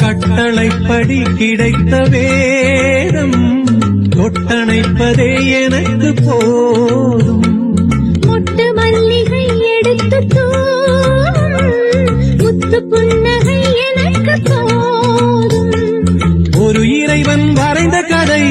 கட்டளைப்படி கிடைத்த வேதம் தொட்டணைப்பதே எனக்கு போதும். மொட்டு மல்லிகை எடுத்து முத்து புன்னகை எனக்கு போதும். ஒரு இறைவன் வரைந்த கதை